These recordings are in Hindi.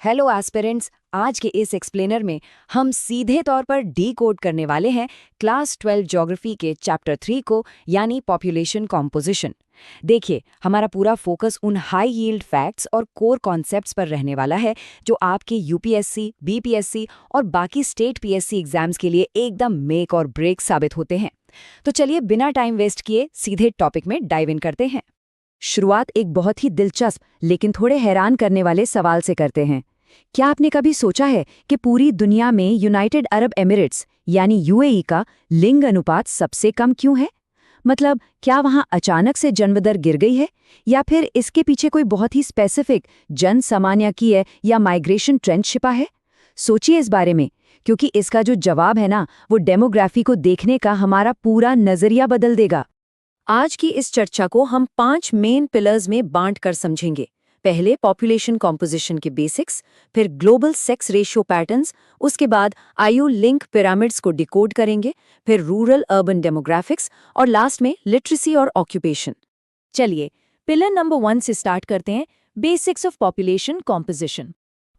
Hello aspirants. आज के इस एक्सप्लेनर में हम सीधे तौर पर डीकोड करने वाले हैं क्लास 12 ज्योग्राफी के चैप्टर 3 को, यानी पॉपुलेशन कॉम्पोजिशन। देखिए, हमारा पूरा फोकस उन हाई यील्ड फैक्ट्स और कोर कॉन्सेप्ट्स पर रहने वाला है जो आपके यूपीएससी, बीपीएससी और बाकी स्टेट पीएससी एग्जाम्स के लिए एकदम मेक और ब्रेक साबित होते हैं। तो चलिए बिना टाइम वेस्ट किए सीधे टॉपिक में डाइव इन करते हैं। शुरुआत एक बहुत ही दिलचस्प लेकिन थोड़े हैरान करने वाले सवाल से करते हैं। क्या आपने कभी सोचा है कि पूरी दुनिया में यूनाइटेड अरब एमिरेट्स यानी यूएई का लिंग अनुपात सबसे कम क्यों है? मतलब क्या वहां अचानक से जन्मदर गिर गई है, या फिर इसके पीछे कोई बहुत ही स्पेसिफिक जनसामान्यिकीय या माइग्रेशन ट्रेंड छिपा है? सोचिए इस बारे में, क्योंकि इसका जो जवाब है ना, वो डेमोग्राफी को देखने का हमारा पूरा नजरिया बदल देगा। आज की इस चर्चा को हम 5 मेन पिलर्स में बांट कर समझेंगे। पहले पॉपुलेशन कॉम्पोजिशन के बेसिक्स, फिर ग्लोबल सेक्स रेशियो पैटर्न्स, उसके बाद आयु लिंक पिरामिड्स को डिकोड करेंगे, फिर रूरल अर्बन डेमोग्राफिक्स और लास्ट में लिटरेसी और ऑक्यूपेशन। चलिए पिलर नंबर 1 से स्टार्ट करते हैं, बेसिक्स ऑफ पॉपुलेशन कॉम्पोजिशन।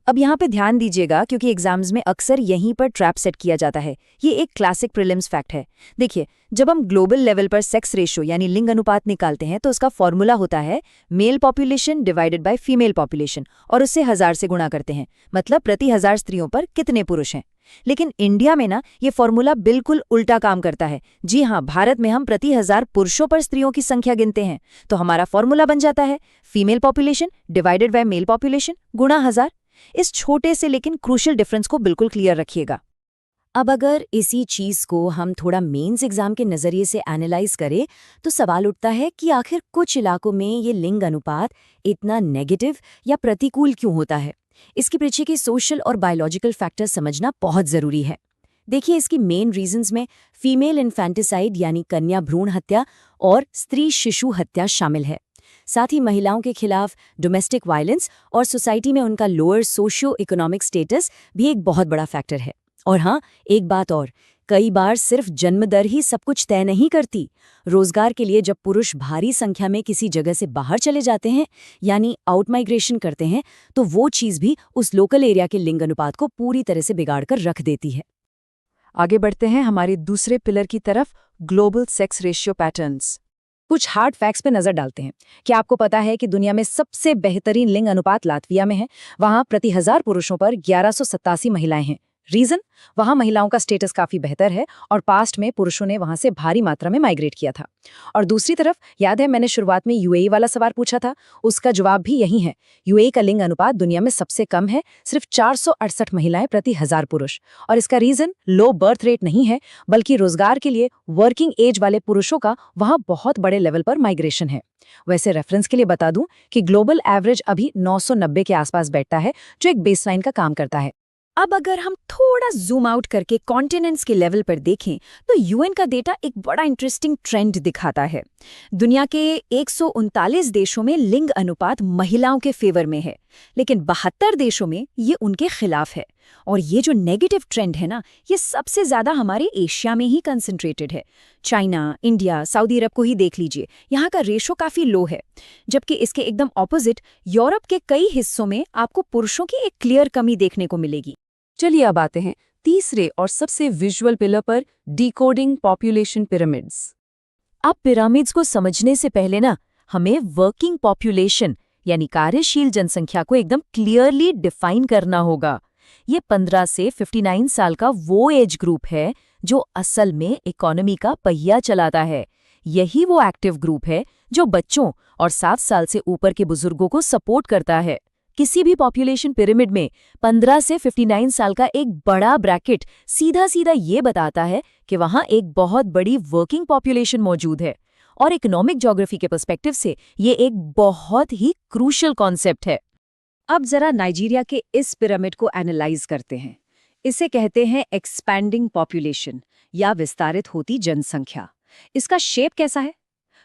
अब यहाँ पे ध्यान दीजिएगा, क्योंकि एग्जाम्स में अक्सर यहीं पर ट्रैप सेट किया जाता है। ये एक क्लासिक प्रीलिम्स फैक्ट है। देखिए, जब हम ग्लोबल लेवल पर सेक्स रेशियो यानी लिंग अनुपात निकालते हैं तो उसका फॉर्मूला होता है mail population divided by female population, और उससे 1000 से गुणा करते हैं। मतलब प्रति 1000 स्त्रियों पर कितने पुरुष हैं। लेकिन इंडिया में ना, ये फॉर्मूला बिल्कुल उल्टा काम करता है। जी हाँ, भारत में हम प्रति 1000 पुरुषों पर स्त्रियों की संख्या गिनते हैं। तो हमारा फॉर्मूला बन जाता है female population divided by mail population गुणा 1000। इस छोटे से लेकिन क्रूशियल डिफरेंस को बिल्कुल क्लियर रखिएगा। अब अगर इसी चीज को हम थोड़ा मेंस एग्जाम के नजरिए से एनालाइज करें तो सवाल उठता है कि आखिर कुछ इलाकों में ये लिंग अनुपात इतना नेगेटिव या प्रतिकूल क्यों होता है। इसके पीछे के सोशल और बायोलॉजिकल फैक्टर समझना बहुत जरूरी है। देखिए, इसकी मेन रीजंस में फीमेल इन्फेंटिसाइड यानी कन्या भ्रूण हत्या और स्त्री शिशु हत्या शामिल है। साथ ही महिलाओं के खिलाफ डोमेस्टिक वायलेंस और सोसाइटी में उनका लोअर सोशियो इकोनॉमिक स्टेटस भी एक बहुत बड़ा फैक्टर है। और हाँ, एक बात और, कई बार सिर्फ जन्म दर ही सब कुछ तय नहीं करती। रोजगार के लिए जब पुरुष भारी संख्या में किसी जगह से बाहर चले जाते हैं यानी आउट माइग्रेशन करते हैं, तो वो चीज़ भी उस लोकल एरिया के लिंग अनुपात को पूरी तरह से बिगाड़ कर रख देती है। आगे बढ़ते हैं हमारे दूसरे पिलर की तरफ, ग्लोबल सेक्स रेशियो पैटर्न्स। कुछ हार्ड फैक्ट्स पे नजर डालते हैं। क्या आपको पता है कि दुनिया में सबसे बेहतरीन लिंग अनुपात लातविया में है? वहां प्रति 1000 पुरुषों पर 1187 महिलाएं हैं। रीजन, वहां महिलाओं का स्टेटस काफी बेहतर है और पास्ट में पुरुषों ने वहां से भारी मात्रा में माइग्रेट किया था। और दूसरी तरफ, याद है मैंने शुरुआत में यूएई वाला सवाल पूछा था, उसका जवाब भी यही है। यूएई का लिंग अनुपात दुनिया में सबसे कम है, सिर्फ 468 महिलाएं प्रति 1000 पुरुष। और इसका रीजन लो बर्थ रेट नहीं है, बल्कि रोजगार के लिए वर्किंग एज वाले पुरुषों का वहां बहुत बड़े लेवल पर माइग्रेशन है। वैसे रेफरेंस के लिए बता दूं कि ग्लोबल एवरेज अभी 990 के आसपास बैठता है, जो एक बेसलाइन का काम करता है। अब अगर हम थोड़ा जूम आउट करके कॉन्टिनेंट्स के लेवल पर देखें तो यूएन का डेटा एक बड़ा इंटरेस्टिंग ट्रेंड दिखाता है। दुनिया के 139 देशों में लिंग अनुपात महिलाओं के फेवर में है, लेकिन 72 देशों में ये उनके खिलाफ है। और ये जो नेगेटिव ट्रेंड है ना, ये सबसे ज्यादा हमारे एशिया में ही कंसंट्रेटेड है। चाइना, इंडिया, सऊदी अरब को ही देख लीजिए, यहाँ का रेशो काफी लो है। जबकि इसके एकदम ऑपोजिट यूरोप के कई हिस्सों में आपको पुरुषों की एक क्लियर कमी देखने को मिलेगी। चलिए अब आते हैं तीसरे और सबसे विजुअल पिलर पर, डिकोडिंग पॉपुलेशन पिरामिड्स। अब पिरामिड्स को समझने से पहले ना, हमें वर्किंग पॉपुलेशन यानी कार्यशील जनसंख्या को एकदम क्लियरली डिफाइन करना होगा। ये 15 से 59 साल का वो एज ग्रुप है जो असल में इकोनॉमी का पहिया चलाता है। यही वो एक्टिव ग्रुप है जो बच्चों और 7 साल से ऊपर के बुजुर्गों को सपोर्ट करता है। किसी भी पॉपुलेशन पिरामिड में 15 से 59 साल का एक बड़ा ब्रैकेट सीधा सीधा ये बताता है कि वहां एक बहुत बड़ी वर्किंग पॉपुलेशन मौजूद है। और इकोनॉमिक ज्योग्राफी के पर्सपेक्टिव से ये एक बहुत ही क्रूशियल कॉन्सेप्ट है। अब जरा नाइजीरिया के इस पिरामिड को एनालाइज करते हैं। इसे कहते हैं एक्सपैंडिंग पॉपुलेशन या विस्तारित होती जनसंख्या। इसका शेप कैसा है?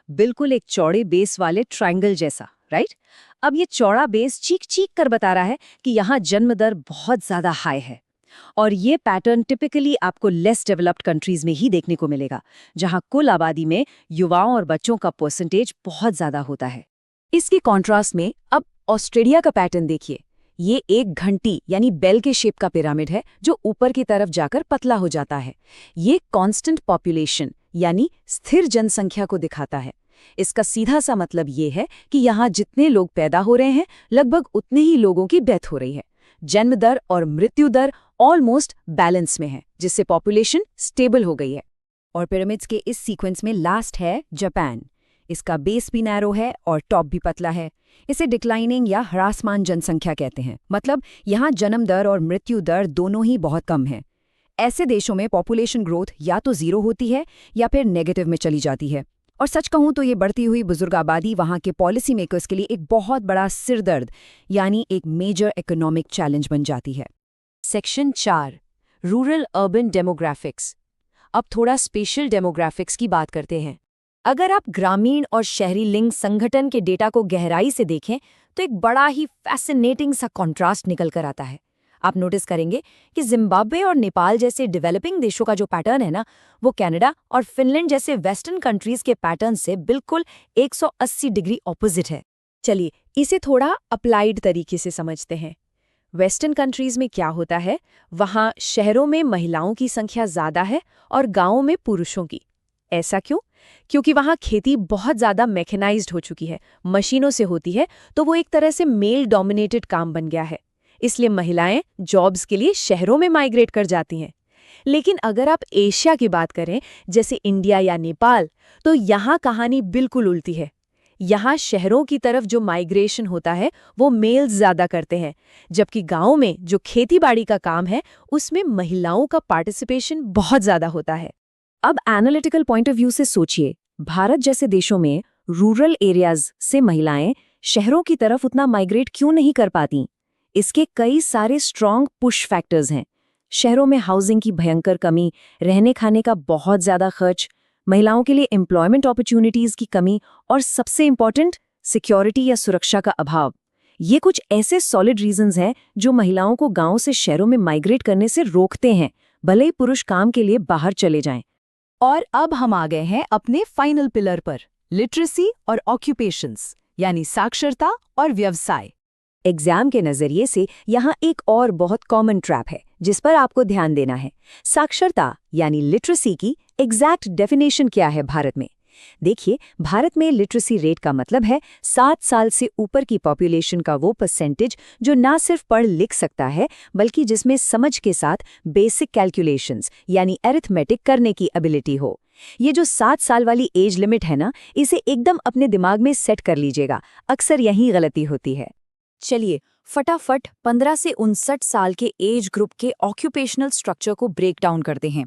बिल्कुल एक चौड़े बेस वाले ट्रायंगल जैसा, राइट? अब ये चौड़ा बेस चीख चीख कर बता रहा है कि यहाँ जन्म दर बहुत ज्यादा हाई है। और ये पैटर्न टिपिकली आपको लेस डेवलप्ड कंट्रीज में ही देखने को मिलेगा, जहाँ कुल आबादी में युवाओं और बच्चों का परसेंटेज बहुत ज्यादा होता है। इसके कॉन्ट्रास्ट में अब ऑस्ट्रेलिया का पैटर्न देखिए। ये एक घंटी यानी बेल के शेप का पिरामिड है जो ऊपर की तरफ जाकर पतला हो जाता है। ये कांस्टेंट पॉपुलेशन यानी स्थिर जनसंख्या को दिखाता है। इसका सीधा सा मतलब ये है कि यहाँ जितने लोग पैदा हो रहे हैं लगभग उतने ही लोगों की डेथ हो रही है। जन्म दर और मृत्यु दर ऑलमोस्ट बैलेंस में है, जिससे पॉपुलेशन स्टेबल हो गई है। और पिरामिड्स के इस सीक्वेंस में लास्ट है जापान। इसका बेस भी नैरो है और टॉप भी पतला है। इसे डिक्लाइनिंग या ह्रासमान जनसंख्या कहते हैं, मतलब यहाँ जन्म दर और मृत्यु दर दोनों ही बहुत कम है। ऐसे देशों में पॉपुलेशन ग्रोथ या तो जीरो होती है या फिर नेगेटिव में चली जाती है। और सच कहूं तो ये बढ़ती हुई बुजुर्ग आबादी वहाँ के पॉलिसी मेकर्स के लिए एक बहुत बड़ा सिरदर्द यानी एक मेजर इकोनॉमिक चैलेंज बन जाती है। Section 4 rural urban demographics. अब थोड़ा स्पेशल डेमोग्राफिक्स की बात करते हैं। अगर आप ग्रामीण और शहरी लिंग संगठन के डेटा को गहराई से देखें तो एक बड़ा ही फैसिनेटिंग सा कॉन्ट्रास्ट निकल कर आता है। आप नोटिस करेंगे कि जिम्बाब्वे और नेपाल जैसे डेवलपिंग देशों का जो पैटर्न है ना, वो कनाडा और फिनलैंड जैसे वेस्टर्न कंट्रीज के पैटर्न से बिल्कुल 180 डिग्री ऑपोजिट है। चलिए इसे थोड़ा अप्लाइड तरीके से समझते हैं। वेस्टर्न कंट्रीज में क्या होता है, वहाँ शहरों में महिलाओं की संख्या ज़्यादा है और गांवों में पुरुषों की। ऐसा क्यों? क्योंकि वहाँ खेती बहुत ज़्यादा मैकेनाइज्ड हो चुकी है, मशीनों से होती है, तो वो एक तरह से मेल डोमिनेटेड काम बन गया है। इसलिए महिलाएं जॉब्स के लिए शहरों में माइग्रेट कर जाती हैं। लेकिन अगर आप एशिया की बात करें, जैसे इंडिया या नेपाल, तो यहाँ कहानी बिल्कुल उल्टी है। यहाँ शहरों की तरफ जो माइग्रेशन होता है वो मेल्स ज़्यादा करते हैं, जबकि गाँव में जो खेतीबाड़ी का काम है उसमें महिलाओं का पार्टिसिपेशन बहुत ज़्यादा होता है। अब एनालिटिकल पॉइंट ऑफ व्यू से सोचिए, भारत जैसे देशों में रूरल एरियाज से महिलाएं शहरों की तरफ उतना माइग्रेट क्यों नहीं कर पाती? इसके कई सारे स्ट्रॉन्ग पुश फैक्टर्स हैं। शहरों में हाउसिंग की भयंकर कमी, रहने खाने का बहुत ज़्यादा खर्च, महिलाओं के लिए एम्प्लॉयमेंट अपॉर्चुनिटीज़ की कमी और सबसे इम्पॉर्टेंट सिक्योरिटी या सुरक्षा का अभाव। ये कुछ ऐसे सॉलिड रीजंस हैं जो महिलाओं को गांव से शहरों में माइग्रेट करने से रोकते हैं, भले ही पुरुष काम के लिए बाहर चले जाएं। और अब हम आ गए हैं अपने फाइनल पिलर पर, लिटरेसी और ऑक्यूपेशंस यानी साक्षरता और व्यवसाय। एग्जाम के नजरिए से यहाँ एक और बहुत कॉमन ट्रैप है जिस पर आपको ध्यान देना है। साक्षरता यानी लिटरेसी की एग्जैक्ट डेफिनेशन क्या है भारत में? देखिए, भारत में लिटरेसी रेट का मतलब है 7 साल से ऊपर की पॉपुलेशन का वो परसेंटेज जो ना सिर्फ पढ़ लिख सकता है बल्कि जिसमें समझ के साथ बेसिक कैलकुलेशंस यानी अरिथमेटिक करने की एबिलिटी हो। ये जो 7 साल वाली एज लिमिट है ना, इसे एकदम अपने दिमाग में सेट कर लीजिएगा, अक्सर यही गलती होती है। चलिए फटाफट 15 से 59 साल के एज ग्रुप के ऑक्यूपेशनल स्ट्रक्चर को ब्रेक डाउन करते हैं।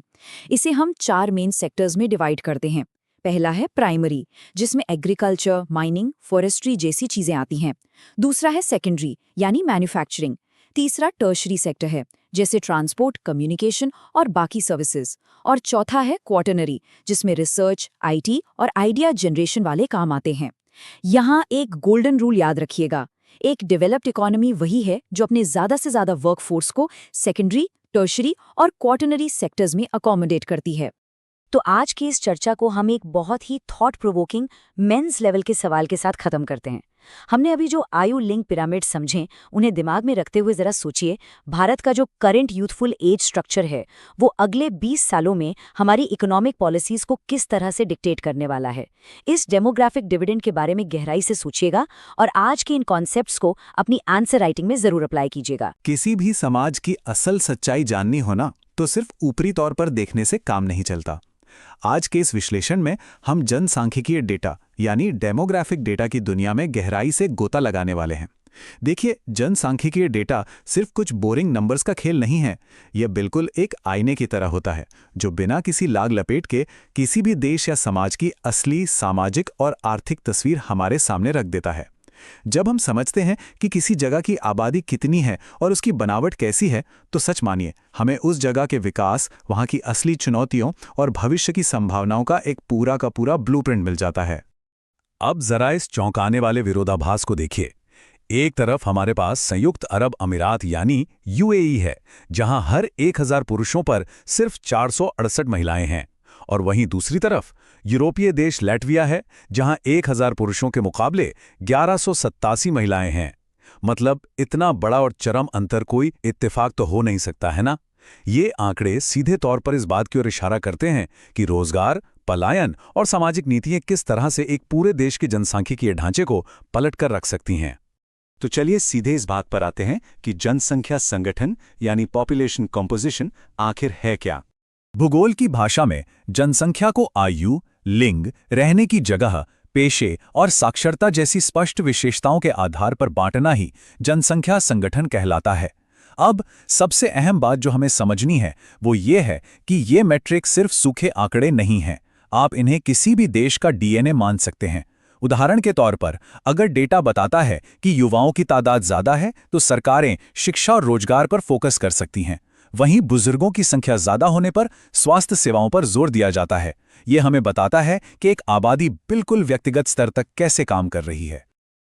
इसे हम 4 मेन सेक्टर्स में डिवाइड करते हैं। पहला है प्राइमरी, जिसमें एग्रीकल्चर, माइनिंग, फॉरेस्ट्री जैसी चीजें आती हैं। दूसरा है सेकेंडरी यानी मैन्युफैक्चरिंग। तीसरा टर्शरी सेक्टर है, जैसे ट्रांसपोर्ट, कम्युनिकेशन और बाकी सर्विसेज। और चौथा है क्वार्टरनरी, जिसमें रिसर्च, आईटी और आइडिया जनरेशन वाले काम आते हैं। यहाँ एक गोल्डन रूल याद रखिएगा, एक डेवलप्ड इकोनॉमी वही है जो अपने ज़्यादा से ज़्यादा वर्कफोर्स को सेकेंडरी, टर्शरी और क्वार्टरनरी सेक्टर्स में अकोमोडेट करती है। तो आज की इस चर्चा को हम एक बहुत ही थॉट प्रोवोकिंग मेंस लेवल के सवाल के साथ खत्म करते हैं। हमने अभी जो आयु लिंक पिरामिड समझे, उन्हें दिमाग में रखते हुए जरा सोचिए, भारत का जो करंट यूथफुल एज स्ट्रक्चर है वो अगले 20 सालों में हमारी इकोनॉमिक पॉलिसीज को किस तरह से डिक्टेट करने वाला है। इस डेमोग्राफिक डिविडेंड के बारे में गहराई से सोचिएगा और आज के इन कॉन्सेप्ट्स को अपनी आंसर राइटिंग में जरूर अप्लाई कीजिएगा। किसी भी समाज की असल सच्चाई जाननी हो ना, तो सिर्फ ऊपरी तौर पर देखने से काम नहीं चलता। आज के इस विश्लेषण में हम जनसांख्यिकीय डेटा यानी डेमोग्राफिक डेटा की दुनिया में गहराई से गोता लगाने वाले हैं। देखिए, जनसांख्यिकीय डेटा सिर्फ कुछ बोरिंग नंबर्स का खेल नहीं है। यह बिल्कुल एक आईने की तरह होता है जो बिना किसी लाग लपेट के किसी भी देश या समाज की असली सामाजिक और आर्थिक तस्वीर हमारे सामने रख देता है। जब हम समझते हैं कि किसी जगह की आबादी कितनी है और उसकी बनावट कैसी है, तो सच मानिए हमें उस जगह के विकास, वहाँ की असली चुनौतियों और भविष्य की संभावनाओं का एक पूरा का पूरा ब्लूप्रिंट मिल जाता है। अब जरा इस चौंकाने वाले विरोधाभास को देखिए। एक तरफ हमारे पास संयुक्त अरब अमीरात यानी यूएई है, जहां हर 1000 पुरुषों पर सिर्फ 468 महिलाएं हैं, और वहीं दूसरी तरफ यूरोपीय देश लैटविया है, जहां 1000 पुरुषों के मुकाबले 1187 महिलाएं हैं। मतलब इतना बड़ा और चरम अंतर कोई इत्तेफाक तो हो नहीं सकता, है ना? ये आंकड़े सीधे तौर पर इस बात की ओर इशारा करते हैं कि रोजगार, पलायन और सामाजिक नीतियां किस तरह से एक पूरे देश के जनसांख्यिकीय ढांचे को पलट कर रख सकती हैं। तो चलिए सीधे इस बात पर आते हैं कि जनसंख्या संगठन यानी पॉपुलेशन कॉम्पोजिशन आखिर है क्या। भूगोल की भाषा में जनसंख्या को आयु, लिंग, रहने की जगह, पेशे और साक्षरता जैसी स्पष्ट विशेषताओं के आधार पर बांटना ही जनसंख्या संगठन कहलाता है। अब सबसे अहम बात जो हमें समझनी है वो ये है कि ये मैट्रिक सिर्फ सूखे आंकड़े नहीं हैं। आप इन्हें किसी भी देश का डीएनए मान सकते हैं। उदाहरण के तौर पर अगर डेटा बताता है कि युवाओं की तादाद ज्यादा है तो सरकारें शिक्षा और रोजगार पर फोकस कर सकती हैं। वहीं बुजुर्गों की संख्या ज्यादा होने पर स्वास्थ्य सेवाओं पर जोर दिया जाता है। ये हमें बताता है कि एक आबादी बिल्कुल व्यक्तिगत स्तर तक कैसे काम कर रही है।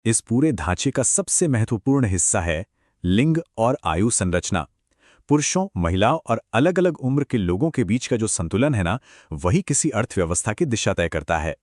इस पूरे ढांचे का सबसे महत्वपूर्ण हिस्सा है लिंग और आयु संरचना। पुरुषों, महिलाओं और अलग अलग उम्र के लोगों के बीच का जो संतुलन है ना, वही किसी अर्थव्यवस्था की दिशा तय करता है।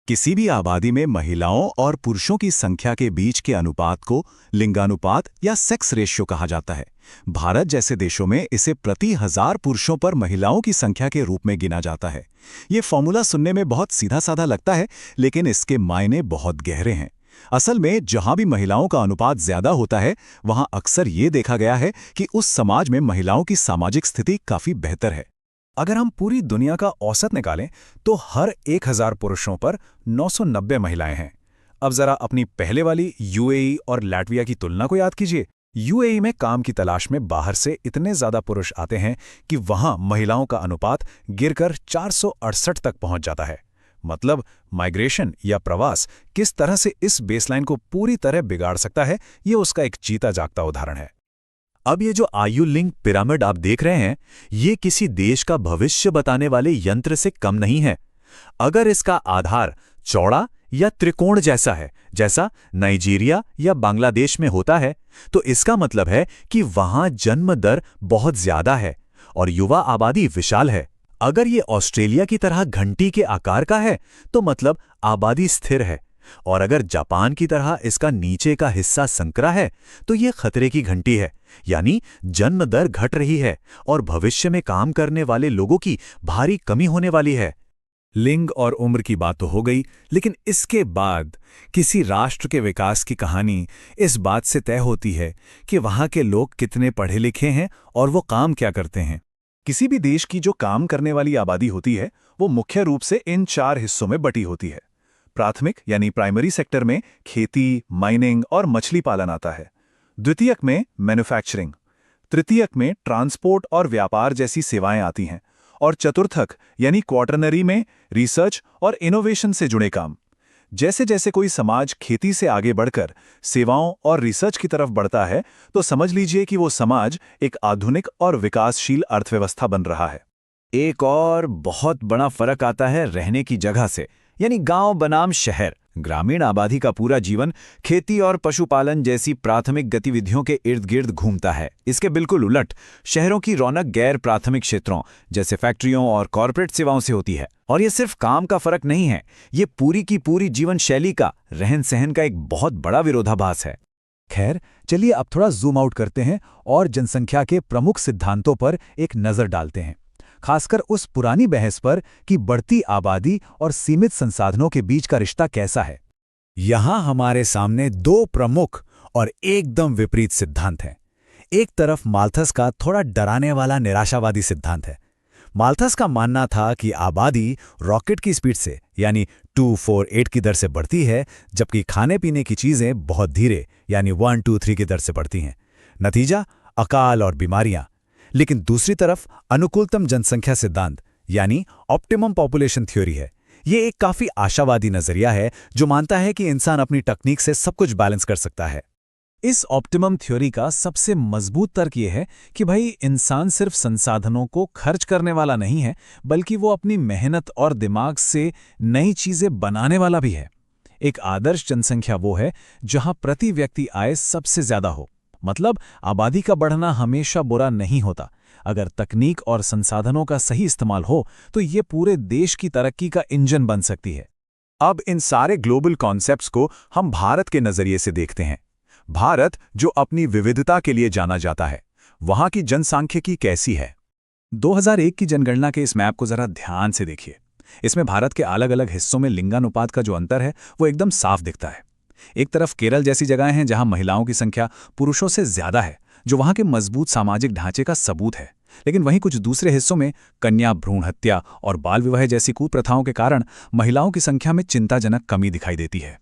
किसी भी आबादी में महिलाओं और पुरुषों की संख्या के बीच के अनुपात को लिंगानुपात या सेक्स रेशियो कहा जाता है। भारत जैसे देशों में इसे प्रति 1000 पुरुषों पर महिलाओं की संख्या के रूप में गिना जाता है। ये फॉर्मूला सुनने में बहुत सीधा साधा लगता है, लेकिन इसके मायने बहुत गहरे हैं। असल में जहां भी महिलाओं का अनुपात ज्यादा होता है, वहां अक्सर ये देखा गया है कि उस समाज में महिलाओं की सामाजिक स्थिति काफी बेहतर है। अगर हम पूरी दुनिया का औसत निकालें तो हर 1000 पुरुषों पर 990 महिलाएं हैं। अब जरा अपनी पहले वाली यूएई और लाटविया की तुलना को याद कीजिए। यूएई में काम की तलाश में बाहर से इतने ज्यादा पुरुष आते हैं कि वहां महिलाओं का अनुपात गिरकर 468 तक पहुंच जाता है। मतलब माइग्रेशन या प्रवास किस तरह से इस बेसलाइन को पूरी तरह बिगाड़ सकता है, ये उसका एक जीता जागता उदाहरण है। अब ये जो आयु लिंक पिरामिड आप देख रहे हैं, ये किसी देश का भविष्य बताने वाले यंत्र से कम नहीं है। अगर इसका आधार चौड़ा या त्रिकोण जैसा है, जैसा नाइजीरिया या बांग्लादेश में होता है, तो इसका मतलब है कि वहां जन्म दर बहुत ज्यादा है और युवा आबादी विशाल है। अगर ये ऑस्ट्रेलिया की तरह घंटी के आकार का है, तो मतलब आबादी स्थिर है। और अगर जापान की तरह इसका नीचे का हिस्सा संकरा है, तो ये खतरे की घंटी है, यानी जन्म दर घट रही है और भविष्य में काम करने वाले लोगों की भारी कमी होने वाली है। लिंग और उम्र की बात तो हो गई, लेकिन इसके बाद किसी राष्ट्र के विकास की कहानी इस बात से तय होती है कि वहां के लोग कितने पढ़े लिखे हैं और वो काम क्या करते हैं। किसी भी देश की जो काम करने वाली आबादी होती है, वो मुख्य रूप से इन 4 हिस्सों में बटी होती है। प्राथमिक यानी प्राइमरी सेक्टर में खेती, माइनिंग और मछली पालन आता है। द्वितीयक में मैन्युफैक्चरिंग, तृतीयक में ट्रांसपोर्ट और व्यापार जैसी सेवाएं आती हैं, और चतुर्थक यानी क्वार्टरनरी में रिसर्च और इनोवेशन से जुड़े काम। जैसे जैसे कोई समाज खेती से आगे बढ़कर सेवाओं और रिसर्च की तरफ बढ़ता है, तो समझ लीजिए कि वो समाज एक आधुनिक और विकासशील अर्थव्यवस्था बन रहा है। एक और बहुत बड़ा फर्क आता है रहने की जगह से, यानी गांव बनाम शहर। ग्रामीण आबादी का पूरा जीवन खेती और पशुपालन जैसी प्राथमिक गतिविधियों के इर्द गिर्द घूमता है। इसके बिल्कुल उलट शहरों की रौनक गैर प्राथमिक क्षेत्रों जैसे फैक्ट्रियों और कॉरपोरेट सेवाओं से होती है। और ये सिर्फ काम का फर्क नहीं है, ये पूरी की पूरी जीवन शैली का, रहन सहन का एक बहुत बड़ा विरोधाभास है। खैर, चलिए अब थोड़ा जूम आउट करते हैं और जनसंख्या के प्रमुख सिद्धांतों पर एक नजर डालते हैं, खासकर उस पुरानी बहस पर कि बढ़ती आबादी और सीमित संसाधनों के बीच का रिश्ता कैसा है। यहां हमारे सामने 2 प्रमुख और एकदम विपरीत सिद्धांत हैं। एक तरफ माल्थस का थोड़ा डराने वाला निराशावादी सिद्धांत है। माल्थस का मानना था कि आबादी रॉकेट की स्पीड से यानी 248 की दर से बढ़ती है, जबकि खाने पीने की चीजें बहुत धीरे यानी 123 की दर से बढ़ती हैं। नतीजा अकाल और बीमारियां। लेकिन दूसरी तरफ अनुकूलतम जनसंख्या सिद्धांत यानी ऑप्टिमम पॉपुलेशन थ्योरी है। ये एक काफी आशावादी नजरिया है जो मानता है कि इंसान अपनी तकनीक से सब कुछ बैलेंस कर सकता है। इस ऑप्टिमम थ्योरी का सबसे मजबूत तर्क ये है कि भाई इंसान सिर्फ संसाधनों को खर्च करने वाला नहीं है, बल्कि वो अपनी मेहनत और दिमाग से नई चीजें बनाने वाला भी है। एक आदर्श जनसंख्या वो है जहां प्रति व्यक्ति आय सबसे ज्यादा हो। मतलब आबादी का बढ़ना हमेशा बुरा नहीं होता। अगर तकनीक और संसाधनों का सही इस्तेमाल हो तो ये पूरे देश की तरक्की का इंजन बन सकती है। अब इन सारे ग्लोबल कॉन्सेप्ट्स को हम भारत के नजरिए से देखते हैं। भारत, जो अपनी विविधता के लिए जाना जाता है, वहां की जनसांख्यिकी कैसी है? 2001 की जनगणना के इस मैप को जरा ध्यान से देखिए। इसमें भारत के अलग अलग हिस्सों में लिंगानुपात का जो अंतर है वो एकदम साफ दिखता है। एक तरफ केरल जैसी जगहें हैं जहां महिलाओं की संख्या पुरुषों से ज्यादा है, जो वहां के मजबूत सामाजिक ढांचे का सबूत है। लेकिन वहीं कुछ दूसरे हिस्सों में कन्या भ्रूण हत्या और बाल विवाह जैसी कुप्रथाओं के कारण महिलाओं की संख्या में चिंताजनक कमी दिखाई देती है।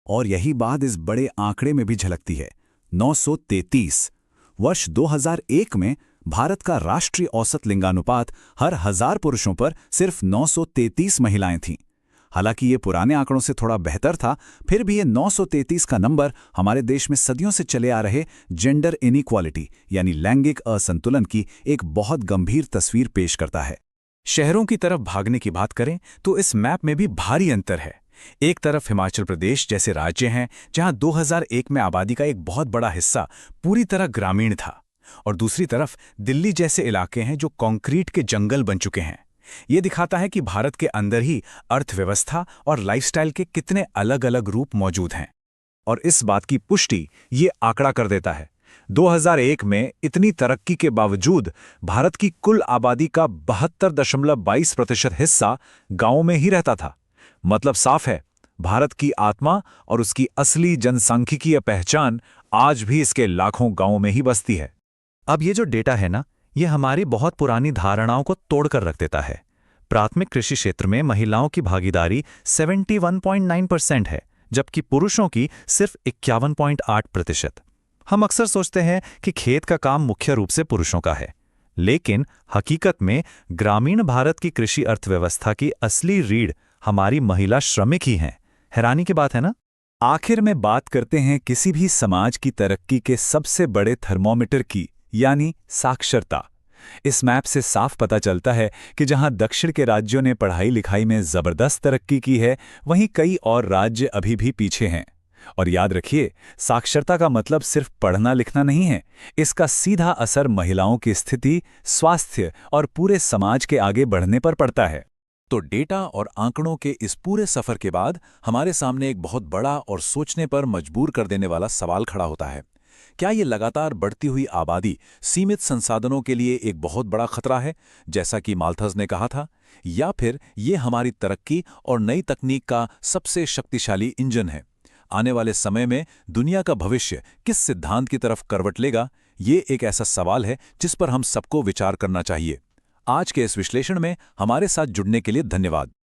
और यही बात इस बड़े आंकड़े में भी झलकती है। 933 वर्ष 2001 में भारत का राष्ट्रीय औसत लिंगानुपात हर 1000 पुरुषों पर सिर्फ 933 महिलाएं थीं। हालांकि ये पुराने आंकड़ों से थोड़ा बेहतर था, फिर भी ये 933 का नंबर हमारे देश में सदियों से चले आ रहे जेंडर इनइक्वालिटी यानी लैंगिक असंतुलन की एक बहुत गंभीर तस्वीर पेश करता है। शहरों की तरफ भागने की बात करें तो इस मैप में भी भारी अंतर है। एक तरफ हिमाचल प्रदेश जैसे राज्य हैं जहां 2001 में आबादी का एक बहुत बड़ा हिस्सा पूरी तरह ग्रामीण था, और दूसरी तरफ दिल्ली जैसे इलाके हैं जो कंक्रीट के जंगल बन चुके हैं। ये दिखाता है कि भारत के अंदर ही अर्थव्यवस्था और लाइफस्टाइल के कितने अलग अलग रूप मौजूद हैं। और इस बात की पुष्टि ये आंकड़ा कर देता है। 2001 में इतनी तरक्की के बावजूद भारत की कुल आबादी का 72.22% हिस्सा गांवों में ही रहता था। मतलब साफ है, भारत की आत्मा और उसकी असली जनसांख्यिकीय पहचान आज भी इसके लाखों गांवों में ही बसती है। अब ये जो डेटा है ना, ये हमारी बहुत पुरानी धारणाओं को तोड़कर रख देता है। प्राथमिक कृषि क्षेत्र में महिलाओं की भागीदारी 71.9% है, जबकि पुरुषों की सिर्फ 51.8%। हम अक्सर सोचते हैं कि खेत का काम मुख्य रूप से पुरुषों का है, लेकिन हकीकत में ग्रामीण भारत की कृषि अर्थव्यवस्था की असली रीढ़ हमारी महिला श्रमिक ही हैं। हैरानी की बात है ना? आखिर में बात करते हैं किसी भी समाज की तरक्की के सबसे बड़े थर्मोमीटर की, यानी साक्षरता। इस मैप से साफ पता चलता है कि जहां दक्षिण के राज्यों ने पढ़ाई लिखाई में जबरदस्त तरक्की की है, वहीं कई और राज्य अभी भी पीछे हैं। और याद रखिए, साक्षरता का मतलब सिर्फ पढ़ना लिखना नहीं है। इसका सीधा असर महिलाओं की स्थिति, स्वास्थ्य और पूरे समाज के आगे बढ़ने पर पड़ता है। तो डेटा और आंकड़ों के इस पूरे सफर के बाद हमारे सामने एक बहुत बड़ा और सोचने पर मजबूर कर देने वाला सवाल खड़ा होता है। क्या ये लगातार बढ़ती हुई आबादी सीमित संसाधनों के लिए एक बहुत बड़ा खतरा है, जैसा कि माल्थस ने कहा था, या फिर ये हमारी तरक्की और नई तकनीक का सबसे शक्तिशाली इंजन है? आने वाले समय में दुनिया का भविष्य किस सिद्धांत की तरफ करवट लेगा, ये एक ऐसा सवाल है जिस पर हम सबको विचार करना चाहिए। आज के इस विश्लेषण में हमारे साथ जुड़ने के लिए धन्यवाद।